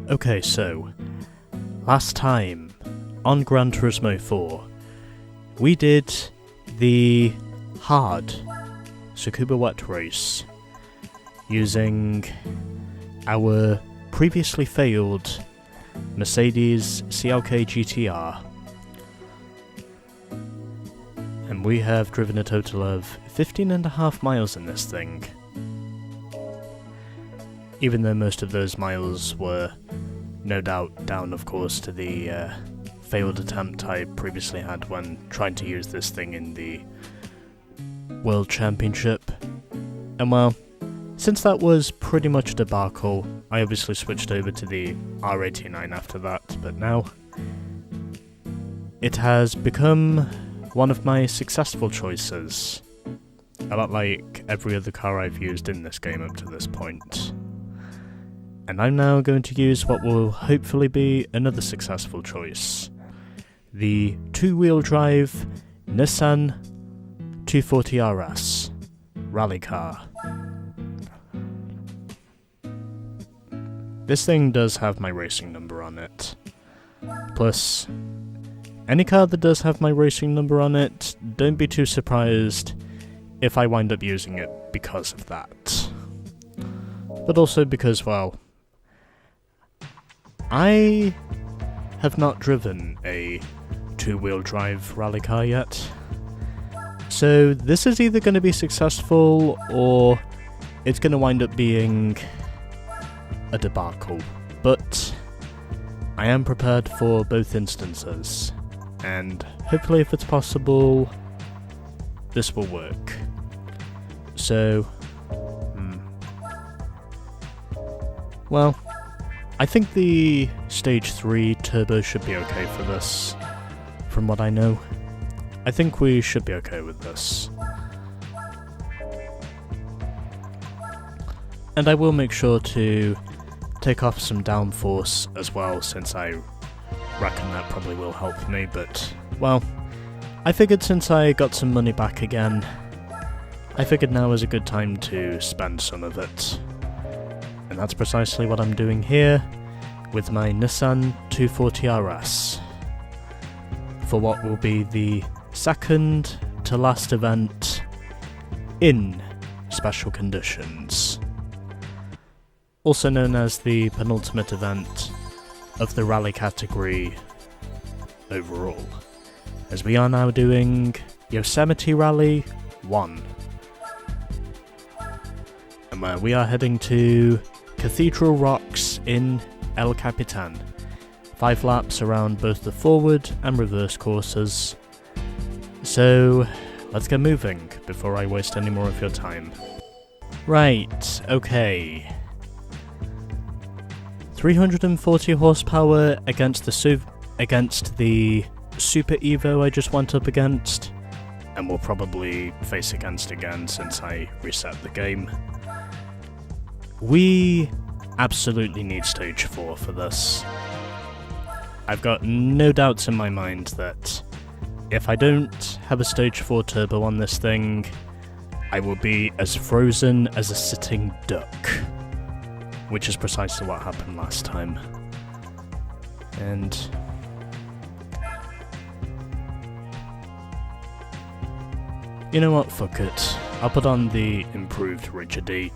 Okay, so, last time, on Gran Turismo 4, we did the hard Tsukuba Wet Race, using our previously failed Mercedes CLK GTR. And we have driven a total of 15.5 miles in this thing. Even though most of those miles were no doubt down, of course, to the failed attempt I previously had when trying to use this thing in the World Championship. And well, since that was pretty much a debacle, I obviously switched over to the R89 after that, but now it has become one of my successful choices, a lot like every other car I've used in this game up to this point. And I'm now going to use what will hopefully be another successful choice, the two-wheel drive Nissan 240 RS rally car. This thing does have my racing number on it. Plus, any car that does have my racing number on it, don't be too surprised if I wind up using it because of that. But also because, well, I have not driven a two-wheel drive rally car yet. So this is either going to be successful or it's going to wind up being a debacle. But I am prepared for both instances, and hopefully if it's possible, this will work. So, well, I think the Stage 3 turbo should be okay for this, from what I know. I think we should be okay with this. And I will make sure to take off some downforce as well, since I reckon that probably will help me, but, well, I figured since I got some money back again, I figured now is a good time to spend some of it. And that's precisely what I'm doing here with my Nissan 240 RS for what will be the second to last event in special conditions, also known as the penultimate event of the rally category overall, as we are now doing Yosemite Rally 1, and where we are heading to Cathedral Rocks in El Capitan. 5 laps around both the forward and reverse courses. So, let's get moving before I waste any more of your time. Right, okay. 340 horsepower against the Super Evo I just went up against, and will probably face against again since I reset the game. We absolutely need Stage 4 for this. I've got no doubts in my mind that if I don't have a Stage 4 turbo on this thing, I will be as frozen as a sitting duck, which is precisely what happened last time. And you know what, fuck it. I'll put on the improved rigidity,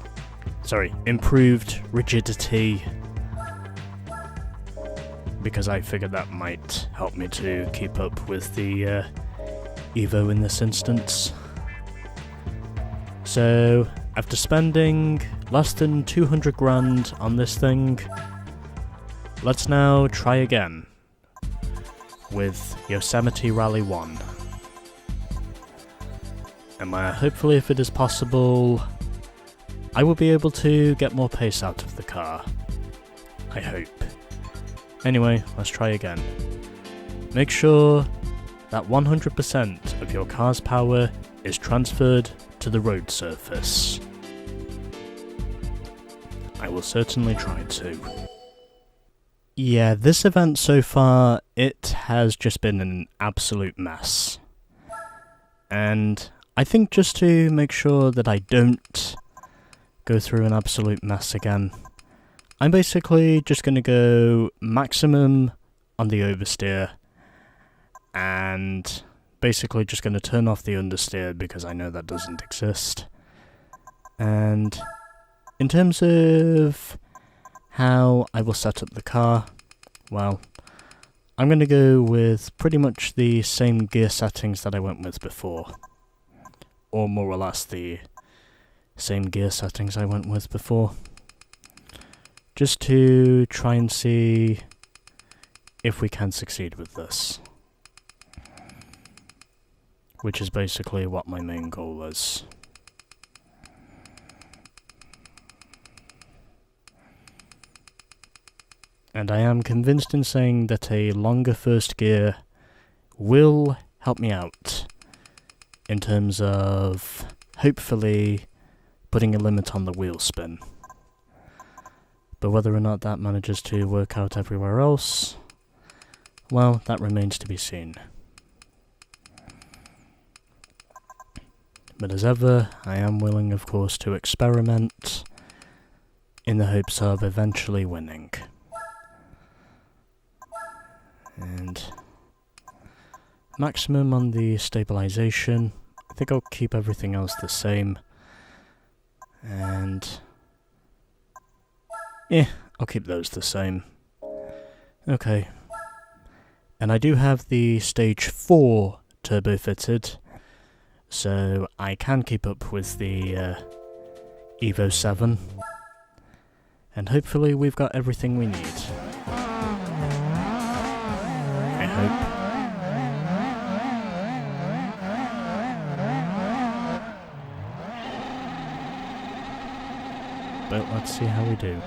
because I figured that might help me to keep up with the Evo in this instance. So, after spending less than 200 grand on this thing, let's now try again with Yosemite Rally 1. And hopefully, if it is possible, I will be able to get more pace out of the car. I hope. Anyway, let's try again. Make sure that 100% of your car's power is transferred to the road surface. I will certainly try to. Yeah, this event so far, it has just been an absolute mess. And I think just to make sure that I don't go through an absolute mess again, I'm basically just going to go maximum on the oversteer, and basically just going to turn off the understeer because I know that doesn't exist. And in terms of how I will set up the car, well, I'm going to go with pretty much the same gear settings that I went with before. Or more or less the same gear settings I went with before. Just to try and see if we can succeed with this. Which is basically what my main goal is. And I am convinced in saying that a longer first gear will help me out in terms of hopefully putting a limit on the wheel spin. But whether or not that manages to work out everywhere else, well, that remains to be seen. But as ever, I am willing, of course, to experiment in the hopes of eventually winning. And maximum on the stabilization. I think I'll keep everything else the same. And yeah, I'll keep those the same. Okay. And I do have the stage 4 turbo fitted, so I can keep up with the Evo 7. And hopefully we've got everything we need. I hope. But let's see how we do.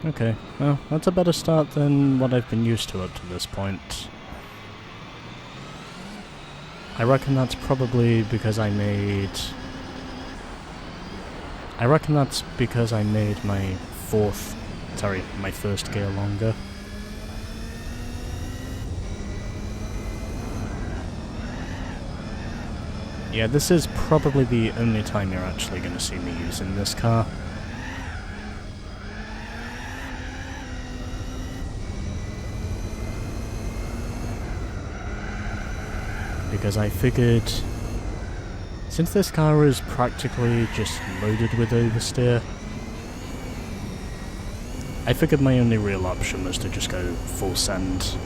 Okay, well, that's a better start than what I've been used to up to this point. I reckon that's probably because I made my my first gear longer. Yeah, this is probably the only time you're actually going to see me using this car. Because I figured, since this car is practically just loaded with oversteer, I figured my only real option was to just go full send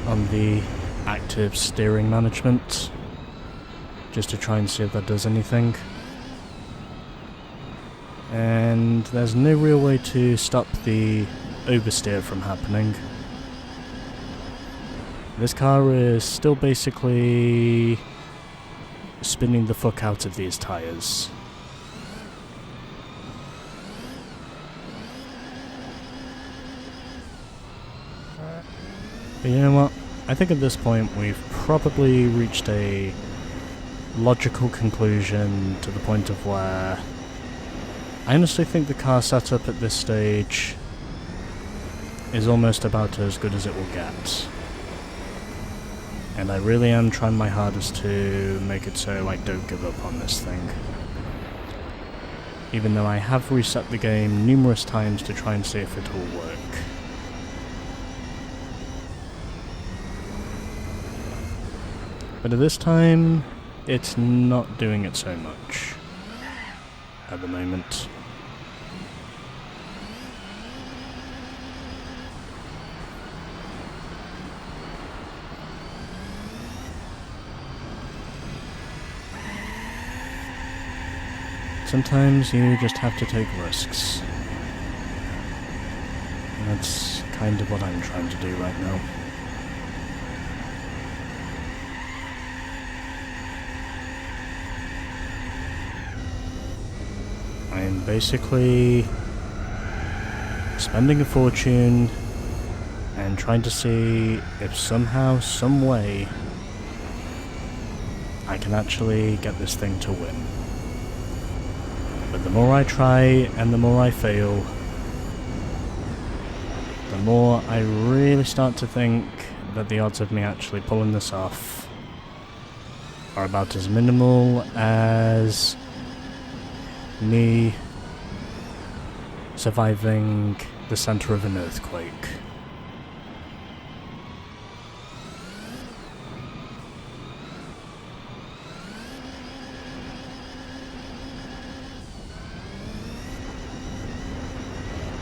on the active steering management, just to try and see if that does anything. And there's no real way to stop the oversteer from happening. This car is still basically spinning the fuck out of these tyres. But you know what? I think at this point we've probably reached a logical conclusion to the point of where I honestly think the car setup at this stage is almost about as good as it will get. And I really am trying my hardest to make it so I don't give up on this thing. Even though I have reset the game numerous times to try and see if it will work. But at this time, it's not doing it so much at the moment. Sometimes you just have to take risks. And that's kind of what I'm trying to do right now. I'm basically spending a fortune and trying to see if somehow, some way, I can actually get this thing to win. But the more I try and the more I fail, the more I really start to think that the odds of me actually pulling this off are about as minimal as me surviving the center of an earthquake.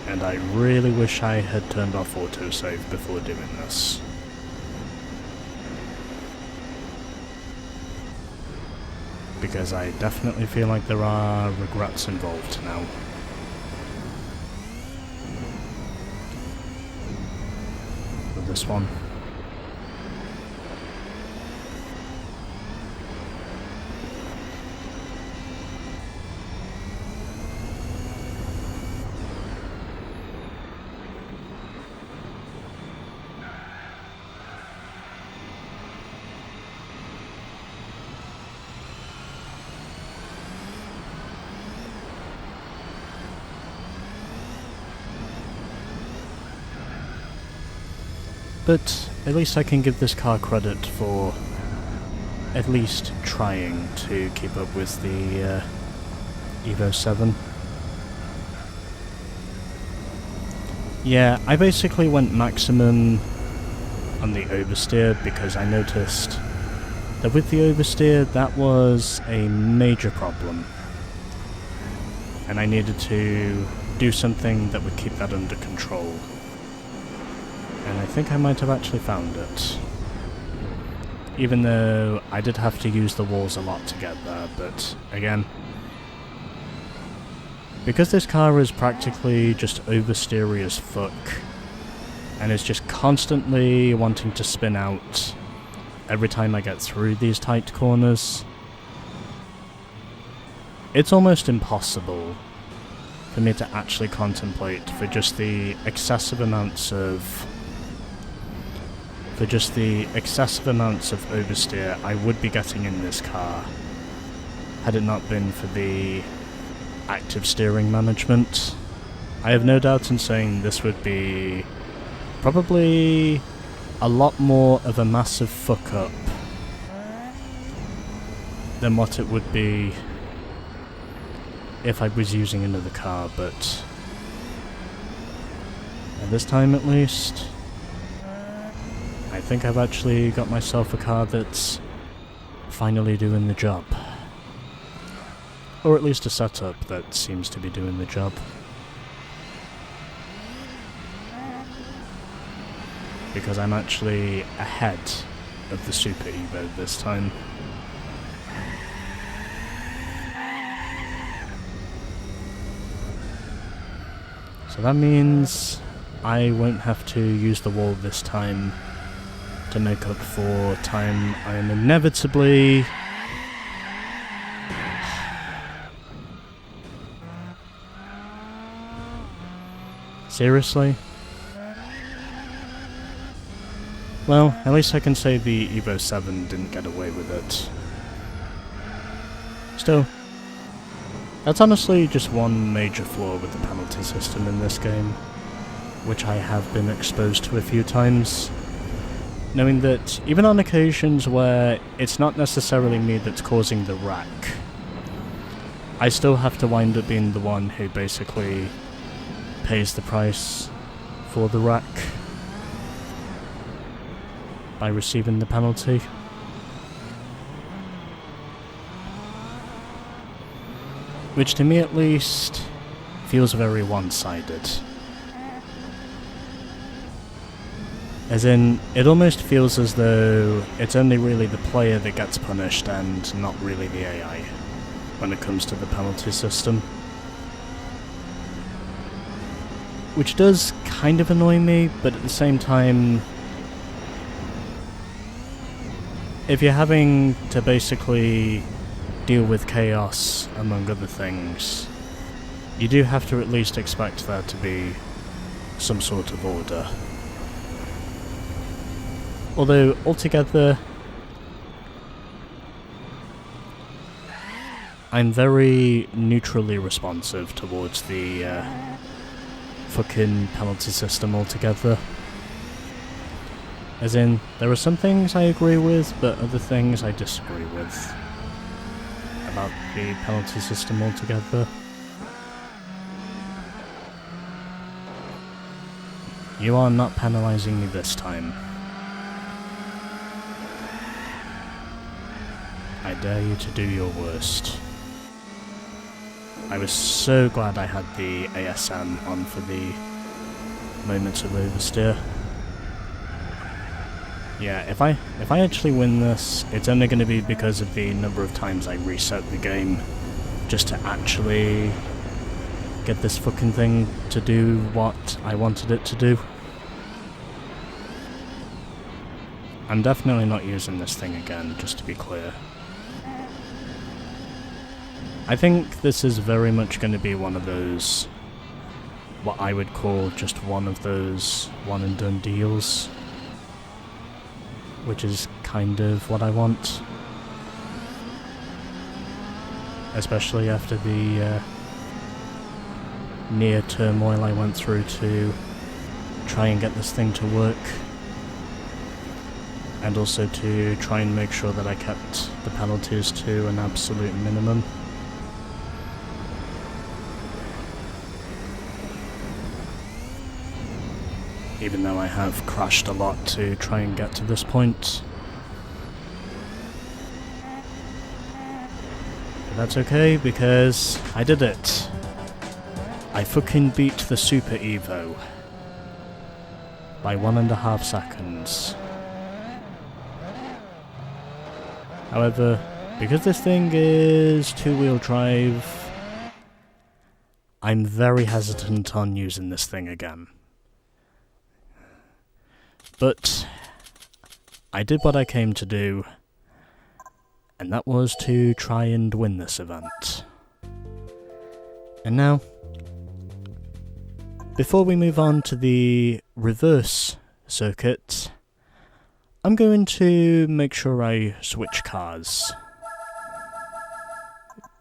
And I really wish I had turned off autosave before doing this. Because I definitely feel like there are regrets involved now. With this one. But at least I can give this car credit for at least trying to keep up with the Evo 7. Yeah, I basically went maximum on the oversteer because I noticed that with the oversteer that was a major problem. And I needed to do something that would keep that under control. And I think I might have actually found it. Even though I did have to use the walls a lot to get there, but again, because this car is practically just oversteery as fuck, and is just constantly wanting to spin out every time I get through these tight corners, it's almost impossible for me to actually contemplate for just the excessive amounts of oversteer I would be getting in this car had it not been for the active steering management. I have no doubt in saying this would be probably a lot more of a massive fuck up than what it would be if I was using another car, but at this time at least, I think I've actually got myself a car that's finally doing the job. Or at least a setup that seems to be doing the job. Because I'm actually ahead of the Super Evo this time. So that means I won't have to use the wall this time to make up for time I am inevitably seriously? Well, at least I can say the Evo 7 didn't get away with it. Still, that's honestly just one major flaw with the penalty system in this game, which I have been exposed to a few times. Knowing that even on occasions where it's not necessarily me that's causing the wreck, I still have to wind up being the one who basically pays the price for the wreck by receiving the penalty. Which to me at least feels very one-sided. As in, it almost feels as though it's only really the player that gets punished and not really the AI when it comes to the penalty system. Which does kind of annoy me, but at the same time, if you're having to basically deal with chaos, among other things, you do have to at least expect there to be some sort of order. Although, altogether, I'm very neutrally responsive towards the fucking penalty system altogether. As in, there are some things I agree with, but other things I disagree with. About the penalty system altogether. You are not penalising me this time. I dare you to do your worst. I was so glad I had the ASM on for the moments of oversteer. Yeah, if I actually win this, it's only going to be because of the number of times I reset the game just to actually get this fucking thing to do what I wanted it to do. I'm definitely not using this thing again, just to be clear. I think this is very much going to be one of those, what I would call just one of those one and done deals, which is kind of what I want. Especially after the near turmoil I went through to try and get this thing to work. And also to try and make sure that I kept the penalties to an absolute minimum. Even though I have crashed a lot to try and get to this point. But that's okay, because I did it. I fucking beat the Super Evo. By 1.5 seconds. However, because this thing is two-wheel drive, I'm very hesitant on using this thing again. But I did what I came to do, and that was to try and win this event. And now, before we move on to the reverse circuit, I'm going to make sure I switch cars.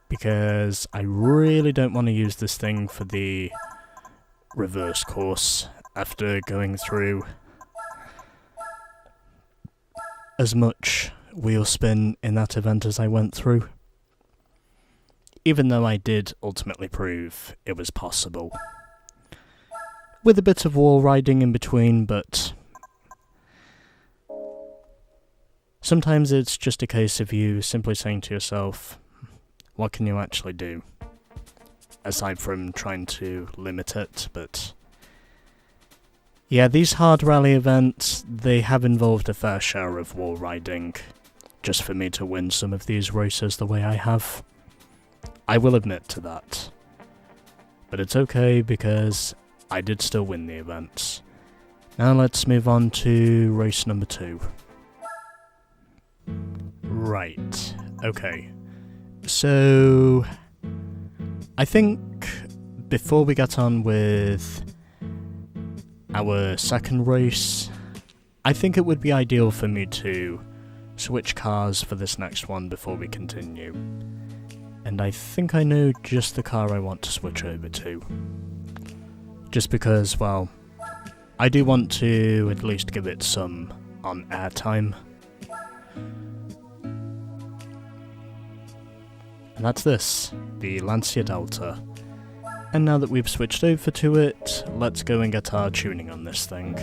Because I really don't want to use this thing for the reverse course after going through as much wheel spin in that event as I went through. Even though I did ultimately prove it was possible. With a bit of wall riding in between, but sometimes it's just a case of you simply saying to yourself, what can you actually do? Aside from trying to limit it, but yeah, these hard rally events, they have involved a fair share of wall riding, just for me to win some of these races the way I have. I will admit to that. But it's okay, because I did still win the events. Now let's move on to race number 2. Right, okay. So, I think before we get on with our second race, I think it would be ideal for me to switch cars for this next one before we continue. And I think I know just the car I want to switch over to. Just because, well, I do want to at least give it some on-air time. And that's this, the Lancia Delta. And now that we've switched over to it, let's go and get our tuning on this thing.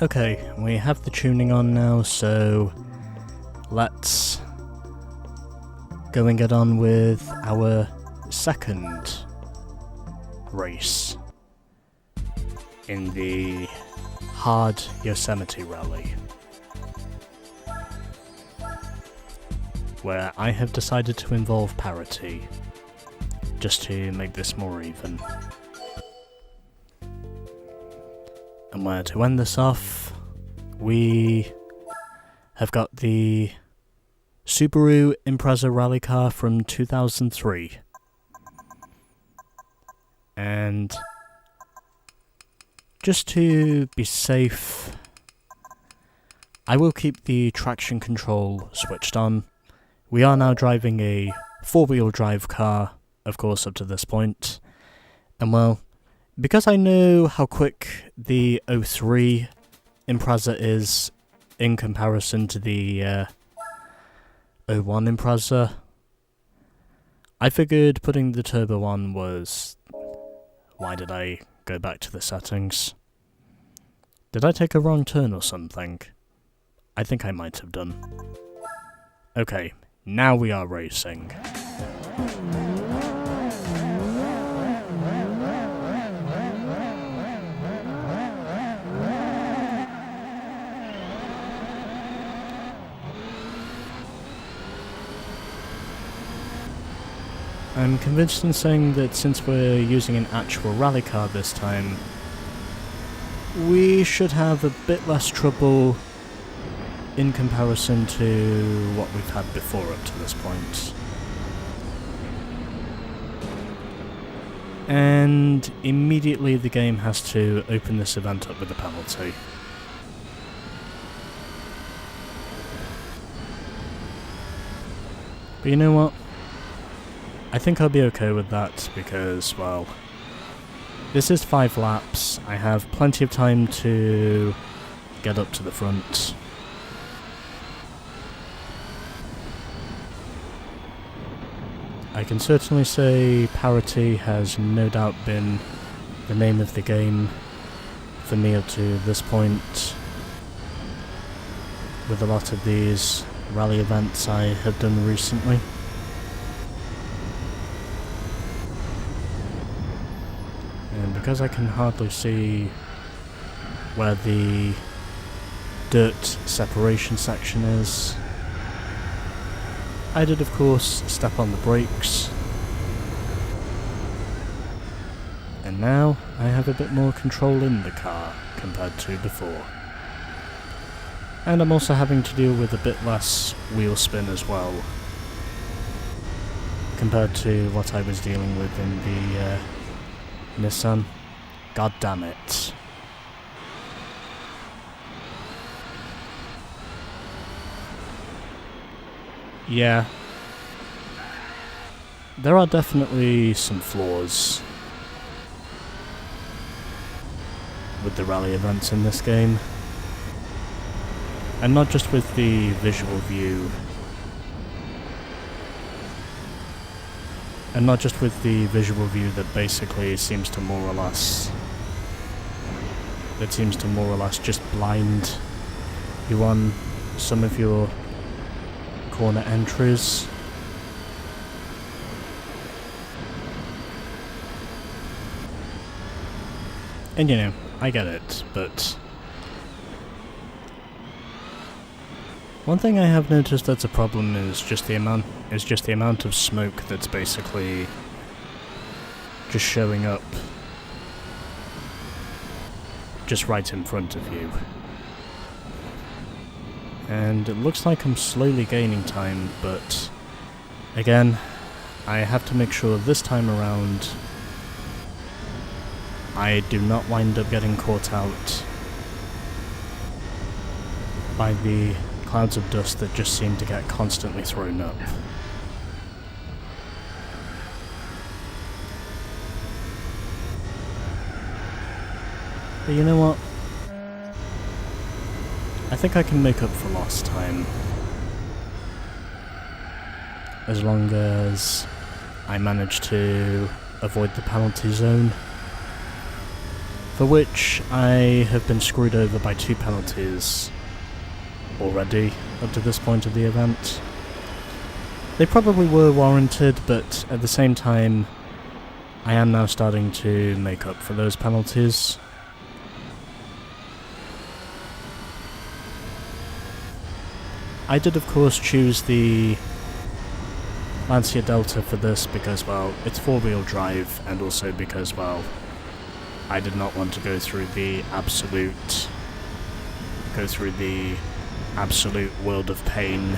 Okay, we have the tuning on now, so let's go and get on with our second race in the hard Yosemite rally, where I have decided to involve parity. just to make this more even. And where to end this off, we have got the Subaru Impreza rally car from 2003. And just to be safe, I will keep the traction control switched on. We are now driving a four-wheel drive car, of course, up to this point. And well, because I know how quick the 03 Impreza is in comparison to the 01 Impreza, I figured putting the turbo on was... Why did I go back to the settings? Did I take a wrong turn or something? I think I might have done. Okay, now we are racing. I'm convinced in saying that since we're using an actual rally car this time, we should have a bit less trouble in comparison to what we've had before up to this point. And immediately the game has to open this event up with a penalty. But you know what? I think I'll be okay with that because, well, this is 5 laps. I have plenty of time to get up to the front. I can certainly say parity has no doubt been the name of the game for me up to this point with a lot of these rally events I have done recently. And because I can hardly see where the dirt separation section is, I did of course step on the brakes. And now I have a bit more control in the car compared to before. And I'm also having to deal with a bit less wheel spin as well, compared to what I was dealing with in the Nissan. God damn it. Yeah. There are definitely some flaws with the rally events in this game. And not just with the visual view. And not just with the visual view that basically seems to more or less just blind you on some of your corner entries. And you know, I get it, but one thing I have noticed that's a problem is just the amount of smoke that's basically just showing up just right in front of you. And it looks like I'm slowly gaining time, but again, I have to make sure this time around I do not wind up getting caught out by the clouds of dust that just seem to get constantly thrown up. But you know what? I think I can make up for lost time. As long as I manage to avoid the penalty zone, for which I have been screwed over by 2 penalties already up to this point of the event. They probably were warranted, but at the same time, I am now starting to make up for those penalties. I did of course choose the Lancia Delta for this because, well, it's 4-wheel drive, and also because, well, I did not want to go through the absolute world of pain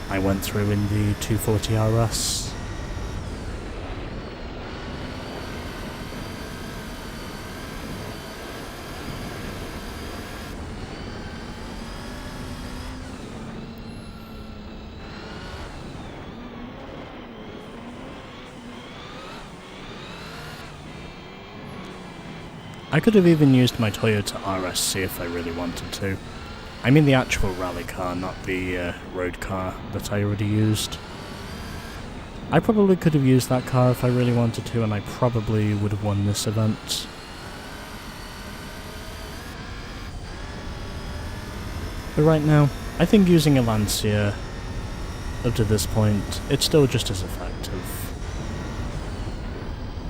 I went through in the 240 RS. I could have even used my Toyota RSC if I really wanted to. I mean the actual rally car, not the road car that I already used. I probably could have used that car if I really wanted to, and I probably would have won this event. But right now, I think using a Lancia, up to this point, it's still just as effective.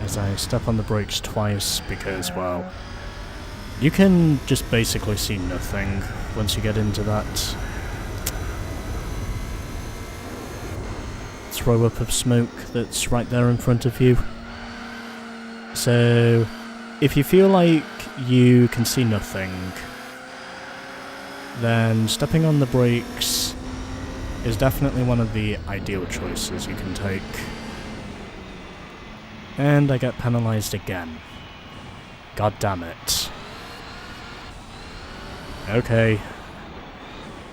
As I step on the brakes twice because, well, you can just basically see nothing once you get into that throw up of smoke that's right there in front of you. So, if you feel like you can see nothing, then stepping on the brakes is definitely one of the ideal choices you can take. And I get penalised again. God damn it. Okay.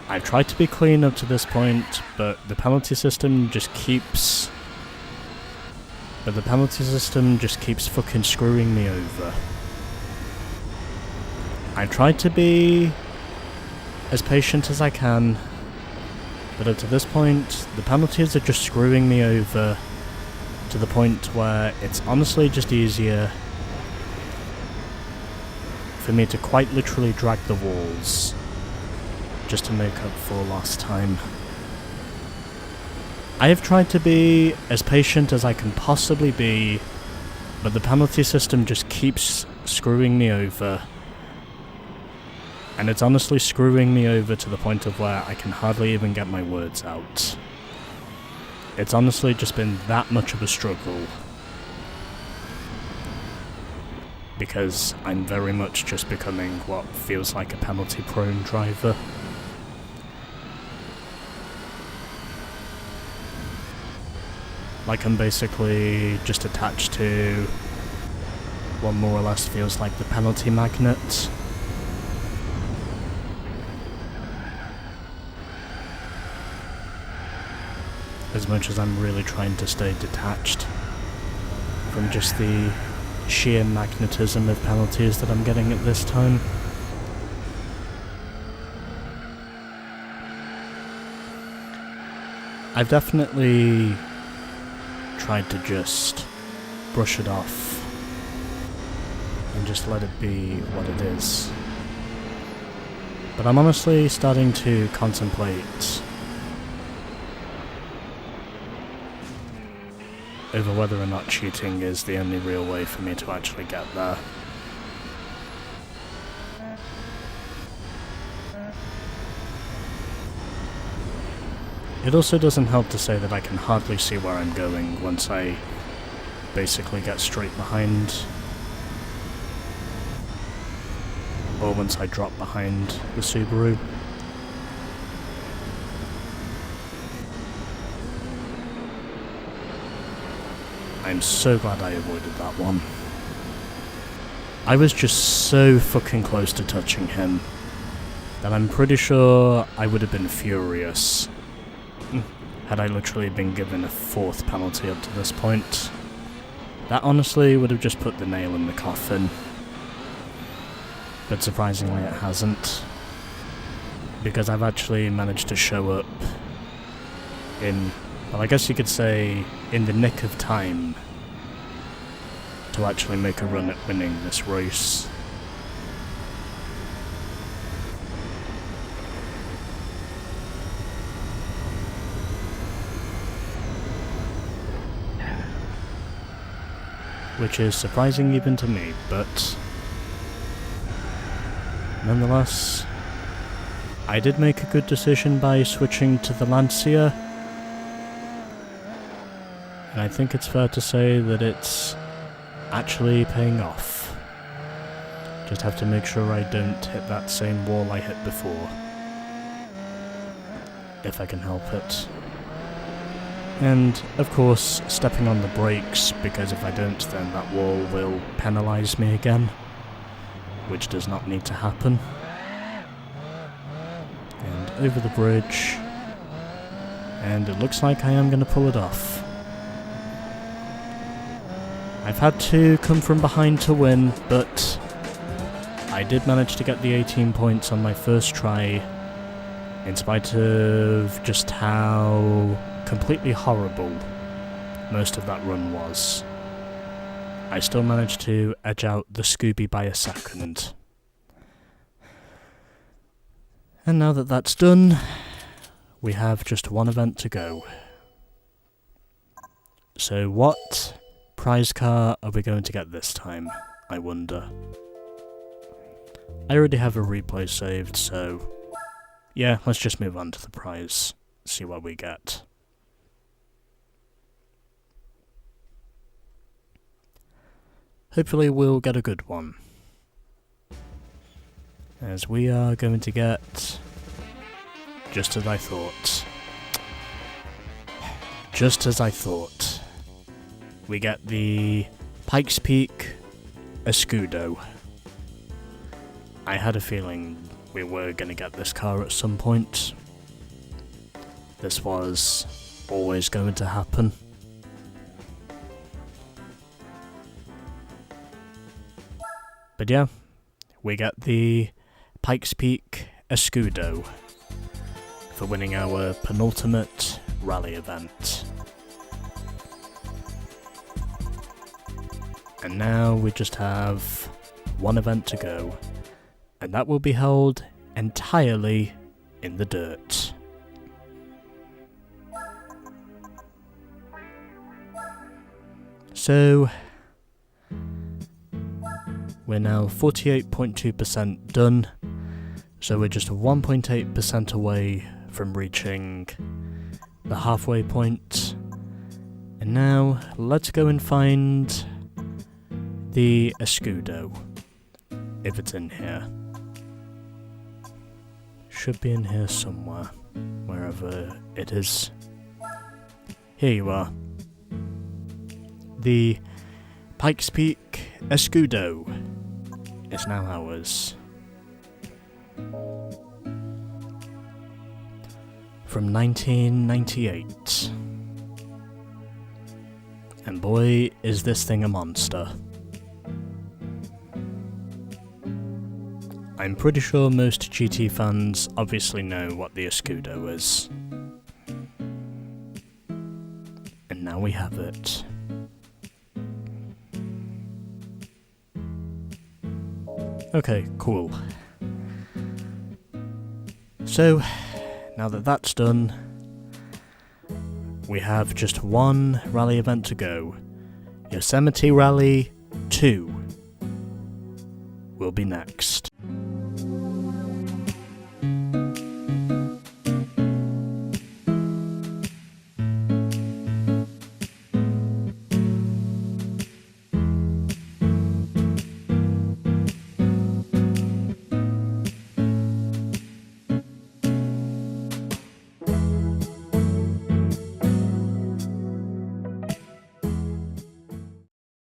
I've tried to be clean up to this point, but the penalty system just keeps fucking screwing me over. I tried to be as patient as I can, but up to this point, the penalties are just screwing me over to the point where it's honestly just easier for me to quite literally drag the walls just to make up for last time. I have tried to be as patient as I can possibly be, but the penalty system just keeps screwing me over. And it's honestly screwing me over to the point of where I can hardly even get my words out. It's honestly just been that much of a struggle. Because I'm very much just becoming what feels like a penalty-prone driver. Like I'm basically just attached to what more or less feels like the penalty magnet. As much as I'm really trying to stay detached from just the sheer magnetism of penalties that I'm getting at this time. I've definitely tried to just brush it off and just let it be what it is. But I'm honestly starting to contemplate over whether or not cheating is the only real way for me to actually get there. It also doesn't help to say that I can hardly see where I'm going once I basically get straight behind, or once I drop behind the Subaru. I'm so glad I avoided that one. I was just so fucking close to touching him that I'm pretty sure I would have been furious had I literally been given a fourth penalty up to this point. That honestly would have just put the nail in the coffin. But surprisingly it hasn't. Because I've actually managed to show up in, well, I guess you could say, in the nick of time to actually make a run at winning this race. Which is surprising even to me, but nonetheless, I did make a good decision by switching to the Lancia. And I think it's fair to say that it's actually paying off. Just have to make sure I don't hit that same wall I hit before. If I can help it. And, of course, stepping on the brakes, because if I don't then that wall will penalise me again. Which does not need to happen. And over the bridge. And it looks like I am going to pull it off. I've had to come from behind to win, but I did manage to get the 18 points on my first try, in spite of just how completely horrible most of that run was. I still managed to edge out the Scooby by a second. And now that that's done, we have just one event to go. So what prize car are we going to get this time, I wonder? I already have a replay saved, so yeah, let's just move on to the prize, see what we get. Hopefully we'll get a good one, as we are going to get, just as I thought, we get the Pikes Peak Escudo. I had a feeling we were going to get this car at some point. This was always going to happen. But yeah, we get the Pikes Peak Escudo for winning our penultimate rally event. And now we just have one event to go, and that will be held entirely in the dirt. So, we're now 48.2% done, so we're just 1.8% away from reaching the halfway point. And now, let's go and find the Escudo, if it's in here. Should be in here somewhere, wherever it is. Here you are. The Pikes Peak Escudo is now ours. From 1998. And boy, is this thing a monster. I'm pretty sure most GT fans obviously know what the Escudo is. And now we have it. Okay, cool. So, now that that's done, we have just one rally event to go. Yosemite Rally 2 will be next.